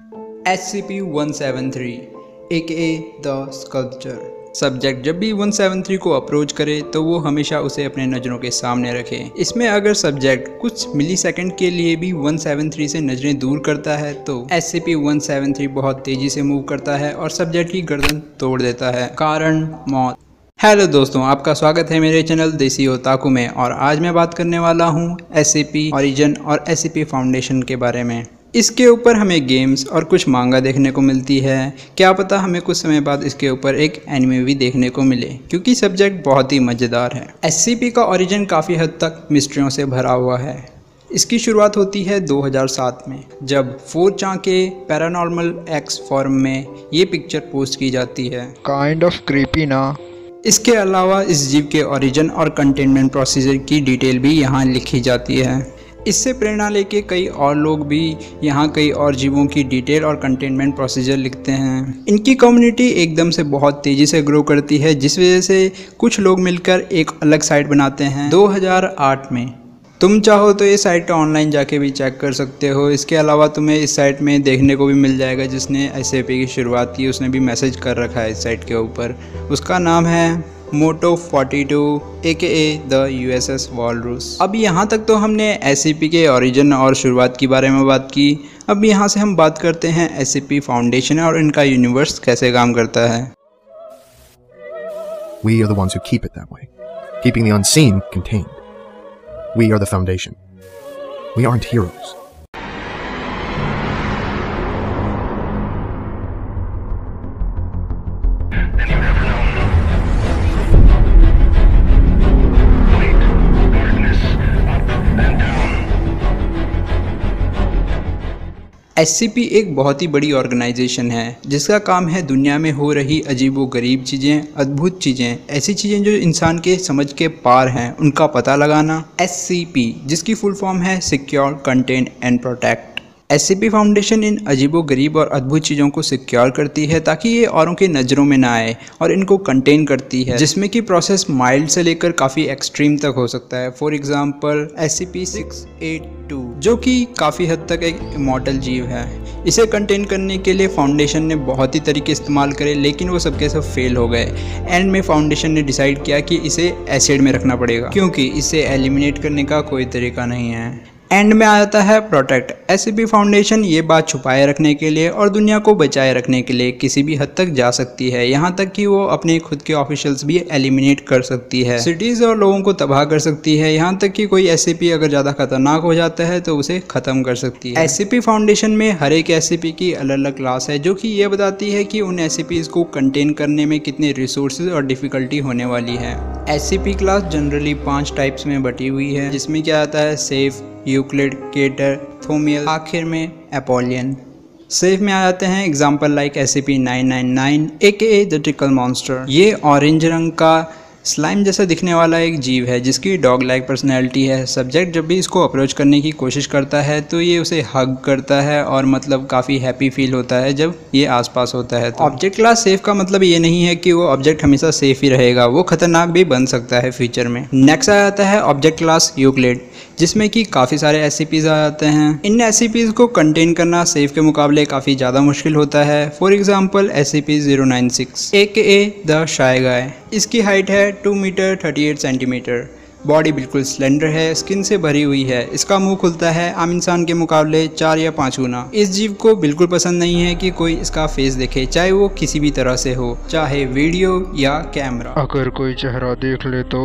SCP-173 AKA the sculpture. Subject जब भी 173 को अप्रोच करे तो वो हमेशा उसे अपने नज़रों के सामने रखे। इसमें अगर सब्जेक्ट कुछ मिली सेकेंड के लिए भी 173 से नज़रें दूर करता है तो SCP-173 बहुत तेज़ी से मूव करता है और सब्जेक्ट की गर्दन तोड़ देता है। कारण मौत। हेलो दोस्तों, आपका स्वागत है मेरे चैनल देसी ओताकू में और आज मैं बात करने वाला हूँ SCP ओरिजिन और SCP फाउंडेशन के बारे में। इसके ऊपर हमें गेम्स और कुछ मांगा देखने को मिलती है। क्या पता हमें कुछ समय बाद इसके ऊपर एक एनिमे भी देखने को मिले क्योंकि सब्जेक्ट बहुत ही मज़ेदार है। SCP का ओरिजिन काफ़ी हद तक मिस्ट्रियों से भरा हुआ है। इसकी शुरुआत होती है 2007 में जब 4chan के पैरानॉर्मल एक्स फॉरम में ये पिक्चर पोस्ट की जाती है। काइंड ऑफ क्रीपी ना। इसके अलावा इस जीव के ओरिजिन और कंटेनमेंट प्रोसीजर की डिटेल भी यहाँ लिखी जाती है। इससे प्रेरणा लेके कई और लोग भी यहाँ कई और जीवों की डिटेल और कंटेनमेंट प्रोसीजर लिखते हैं। इनकी कम्युनिटी एकदम से बहुत तेज़ी से ग्रो करती है जिस वजह से कुछ लोग मिलकर एक अलग साइट बनाते हैं 2008 में। तुम चाहो तो ये साइट का ऑनलाइन जाके भी चेक कर सकते हो। इसके अलावा तुम्हें इस साइट में देखने को भी मिल जाएगा जिसने SCP की शुरुआत की, उसने भी मैसेज कर रखा है इस साइट के ऊपर। उसका नाम है Moto42 AKA द USS वॉलरूस। अब यहाँ तक तो हमने SCP के ओरिजिन और शुरुआत के बारे में बात की। अब यहाँ से हम बात करते हैं SCP फाउंडेशन और इनका यूनिवर्स कैसे काम करता है। We are the ones who keep it that way, keeping the unseen contained. We are the foundation. We aren't heroes. SCP एक बहुत ही बड़ी ऑर्गेनाइजेशन है जिसका काम है दुनिया में हो रही अजीबोगरीब चीज़ें, अद्भुत चीज़ें, ऐसी चीज़ें जो इंसान के समझ के पार हैं, उनका पता लगाना। SCP जिसकी फुल फॉर्म है secure, contain and protect. SCP foundation इन अजीबोगरीब और अद्भुत चीज़ों को सिक्योर करती है ताकि ये औरों की नज़रों में ना आए और इनको कंटेन करती है, जिसमें कि प्रोसेस माइल्ड से लेकर काफ़ी एक्सट्रीम तक हो सकता है। फॉर एग्जांपल SCP-682 जो कि काफ़ी हद तक एक इमॉर्टल जीव है। इसे कंटेन करने के लिए फाउंडेशन ने बहुत ही तरीके इस्तेमाल करे लेकिन वो सबके सब फेल हो गए। एंड में फाउंडेशन ने डिसाइड किया कि इसे एसिड में रखना पड़ेगा क्योंकि इसे एलिमिनेट करने का कोई तरीका नहीं है। एंड में आ जाता है प्रोटेक्ट। SCP फाउंडेशन ये बात छुपाए रखने के लिए और दुनिया को बचाए रखने के लिए किसी भी हद तक जा सकती है, यहाँ तक कि वो अपने खुद के ऑफिशियल्स भी एलिमिनेट कर सकती है, सिटीज़ और लोगों को तबाह कर सकती है, यहाँ तक कि कोई SCP अगर ज़्यादा खतरनाक हो जाता है तो उसे ख़त्म कर सकती है। SCP फाउंडेशन में हर एक SCP की अलग अलग क्लास है जो कि ये बताती है कि उन SCPs को कंटेन करने में कितने रिसोर्सेज और डिफ़िकल्टी होने वाली है। SCP क्लास जनरली 5 टाइप्स में बटी हुई है जिसमें क्या आता है सेफ, यूक्लिड, केटर, थोमियल, आखिर में एपोलियन। सेफ में आ जाते हैं example like SCP-999 AKA the trickle monster. ये ऑरेंज रंग का स्लाइम जैसा दिखने वाला एक जीव है जिसकी डॉग लाइक पर्सनैलिटी है। सब्जेक्ट जब भी इसको अप्रोच करने की कोशिश करता है तो ये उसे हग करता है और मतलब काफ़ी हैप्पी फील होता है जब ये आसपास होता है। ऑब्जेक्ट क्लास सेफ का मतलब ये नहीं है कि वो ऑब्जेक्ट हमेशा सेफ ही रहेगा, वो खतरनाक भी बन सकता है फ्यूचर में। नेक्स्ट आ जाता है ऑब्जेक्ट क्लास यूक्लिड जिसमें कि काफ़ी सारे SCPs आ जाते हैं। इन SCPs को कंटेन करना सेफ के मुकाबले काफ़ी ज़्यादा मुश्किल होता है। For example SCP-096 AKA the shy guy. इसकी हाइट है 2 मीटर 38 सेंटीमीटर। बॉडी बिल्कुल स्लेंडर है, स्किन से भरी हुई है। इसका मुंह खुलता है आम इंसान के मुकाबले 4 या 5 गुना। इस जीव को बिल्कुल पसंद नहीं है कि कोई इसका फेस देखे, चाहे वो किसी भी तरह से हो, चाहे वीडियो या कैमरा। अगर कोई चेहरा देख ले तो।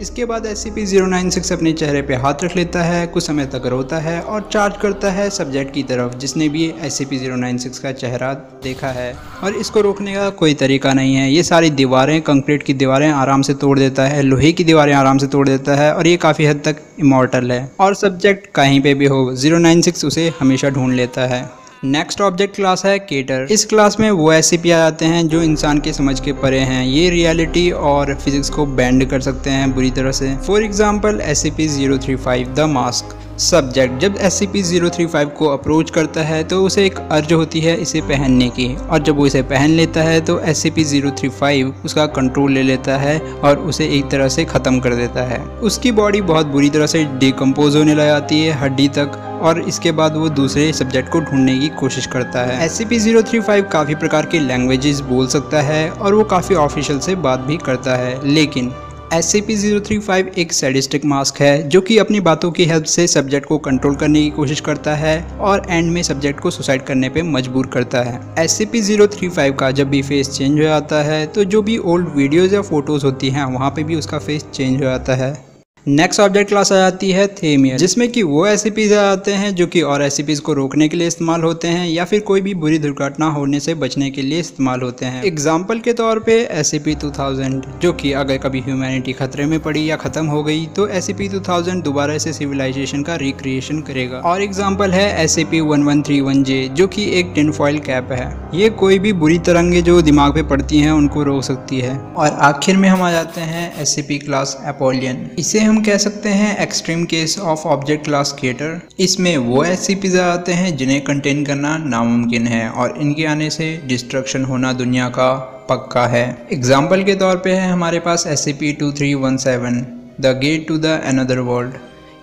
इसके बाद SCP-096 अपने चेहरे पे हाथ रख लेता है, कुछ समय तक रोता है और चार्ज करता है सब्जेक्ट की तरफ जिसने भी SCP-096 का चेहरा देखा है और इसको रोकने का कोई तरीका नहीं है। ये सारी दीवारें, कंक्रीट की दीवारें आराम से तोड़ देता है, लोहे की दीवारें आराम से तोड़ देता है और ये काफ़ी हद तक इमॉर्टल है और सब्जेक्ट कहीं पे भी हो 096 उसे हमेशा ढूंढ लेता है। नेक्स्ट ऑब्जेक्ट क्लास है केटर। इस क्लास में वो SCP आ जाते हैं जो इंसान के समझ के परे हैं। ये रियलिटी और फिजिक्स को बेंड कर सकते हैं बुरी तरह से। For example SCP-035 the mask. Subject जब SCP-035 को अप्रोच करता है तो उसे एक अर्ज होती है इसे पहनने की, और जब वो इसे पहन लेता है तो SCP-035 उसका कंट्रोल ले लेता है और उसे एक तरह से ख़त्म कर देता है। उसकी बॉडी बहुत बुरी तरह से डिकम्पोज होने लग जाती है हड्डी तक, और इसके बाद वो दूसरे सब्जेक्ट को ढूंढने की कोशिश करता है। SCP-035 काफ़ी प्रकार के लैंग्वेजेस बोल सकता है और वो काफ़ी ऑफिशियल से बात भी करता है, लेकिन SCP-035 एक सैडिस्टिक मास्क है जो कि अपनी बातों की हेल्प से सब्जेक्ट को कंट्रोल करने की कोशिश करता है और एंड में सब्जेक्ट को सुसाइड करने पे मजबूर करता है। SCP-035 का जब भी फेस चेंज हो जाता है तो जो भी ओल्ड वीडियोज़ या फोटोज़ होती हैं वहाँ पे भी उसका फेस चेंज हो जाता है। नेक्स्ट ऑब्जेक्ट क्लास आ जाती है थेमियर, जिसमें कि वो SCPs आ जाते हैं जो कि और SCPs को रोकने के लिए इस्तेमाल होते हैं या फिर कोई भी बुरी दुर्घटना होने से बचने के लिए इस्तेमाल होते हैं। एग्जाम्पल के तौर पे SCP-2000, जो कि अगर कभी ह्यूमैनिटी खतरे में पड़ी या ख़त्म हो गई तो SCP-2000 दोबारा से सिविलाइजेशन का रिक्रिएशन करेगा। और एग्जाम्पल है SCP-1131J, जो कि एक टिन फॉइल कैप है। ये कोई भी बुरी तरंगे जो दिमाग पे पड़ती हैं उनको रोक सकती है। और आखिर में हम आ जाते हैं SCP क्लास अपोलियन। इसे हम कह सकते हैं extreme case of object class creator. इसमें वो SCPs आते हैं जिन्हें कंटेन करना नामुमकिन है और इनके आने से डिस्ट्रक्शन होना दुनिया का पक्का है। एग्जाम्पल के तौर पे है हमारे पास SCP-2317 the gate to the another world.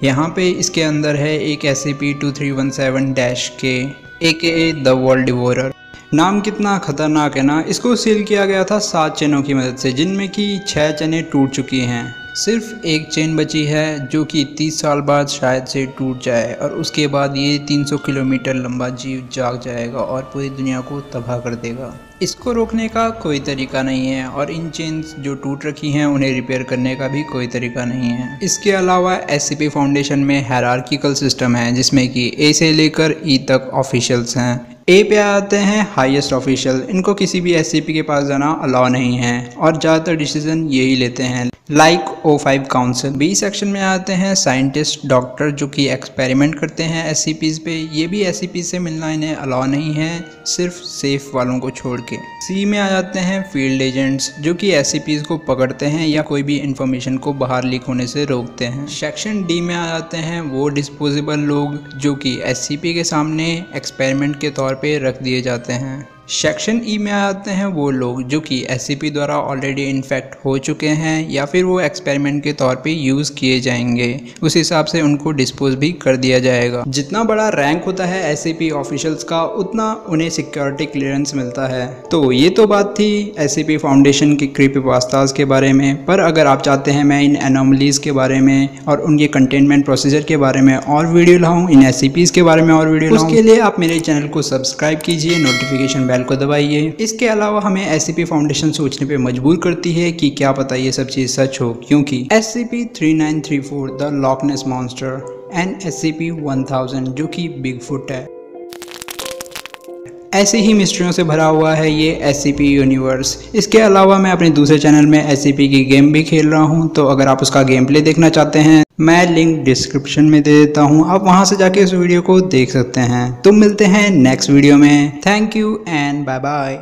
यहाँ पे इसके अंदर है एक SCP-2317-K AKA द वर्ल्ड डिवोरर। नाम कितना खतरनाक है ना। इसको सील किया गया था 7 चेनों की मदद से, जिनमें कि 6 चेनें टूट चुकी हैं। सिर्फ एक चेन बची है जो कि 30 साल बाद शायद से टूट जाए और उसके बाद ये 300 किलोमीटर लंबा जीव जाग जाएगा और पूरी दुनिया को तबाह कर देगा। इसको रोकने का कोई तरीका नहीं है और इन चेन्स जो टूट रखी हैं उन्हें रिपेयर करने का भी कोई तरीका नहीं है। इसके अलावा SCP फाउंडेशन में हायरार्किकल सिस्टम है जिसमें कि A से लेकर E तक ऑफिशियल्स हैं। A पे आते हैं हाईएस्ट ऑफिशियल। इनको किसी भी SCP के पास जाना अलाउ नहीं है और ज़्यादातर डिसीजन यही लेते हैं, like O5 council. B section में आते हैं साइंटिस्ट डॉक्टर जो कि एक्सपेरिमेंट करते हैं SCPs पे। ये भी SCP से मिलना इन्हें अलाउ नहीं है, सिर्फ सेफ वालों को छोड़ के। C में आ जाते हैं फील्ड एजेंट्स जो कि SCPs को पकड़ते हैं या कोई भी इंफॉर्मेशन को बाहर लीक होने से रोकते हैं। सेक्शन D में आ जाते हैं वो डिस्पोजेबल लोग जो कि SCP के सामने एक्सपेरिमेंट के तौर पे रख दिए जाते हैं। सेक्शन ई में आते हैं वो लोग जो कि SCP द्वारा ऑलरेडी इन्फेक्ट हो चुके हैं या फिर वो एक्सपेरिमेंट के तौर पे यूज़ किए जाएंगे, उस हिसाब से उनको डिस्पोज भी कर दिया जाएगा। जितना बड़ा रैंक होता है SCP ऑफिशियल्स का उतना उन्हें सिक्योरिटी क्लियरेंस मिलता है। तो ये तो बात थी SCP फाउंडेशन की क्रीपीपास्तास के बारे में, पर अगर आप चाहते हैं मैं इन एनोमलीज के बारे में और उनके कंटेनमेंट प्रोसीजर के बारे में और वीडियो लाऊं, इन SCPs के बारे में और वीडियो लाऊं, उसके लिए आप मेरे चैनल को सब्सक्राइब कीजिए, नोटिफिकेशन बेल को दबाइए। इसके अलावा हमें SCP फाउंडेशन सोचने पे मजबूर करती है कि क्या पता ये सब चीज़ सच हो, क्योंकि SCP-3934 the loch ness monster and SCP-1000 जो कि बिगफुट है। ऐसे ही मिस्ट्रियों से भरा हुआ है ये SCP यूनिवर्स। इसके अलावा मैं अपने दूसरे चैनल में SCP की गेम भी खेल रहा हूँ, तो अगर आप उसका गेम प्ले देखना चाहते हैं मैं लिंक डिस्क्रिप्शन में दे देता हूँ, आप वहाँ से जाके इस वीडियो को देख सकते हैं। तो मिलते हैं नेक्स्ट वीडियो में। Thank you and bye bye.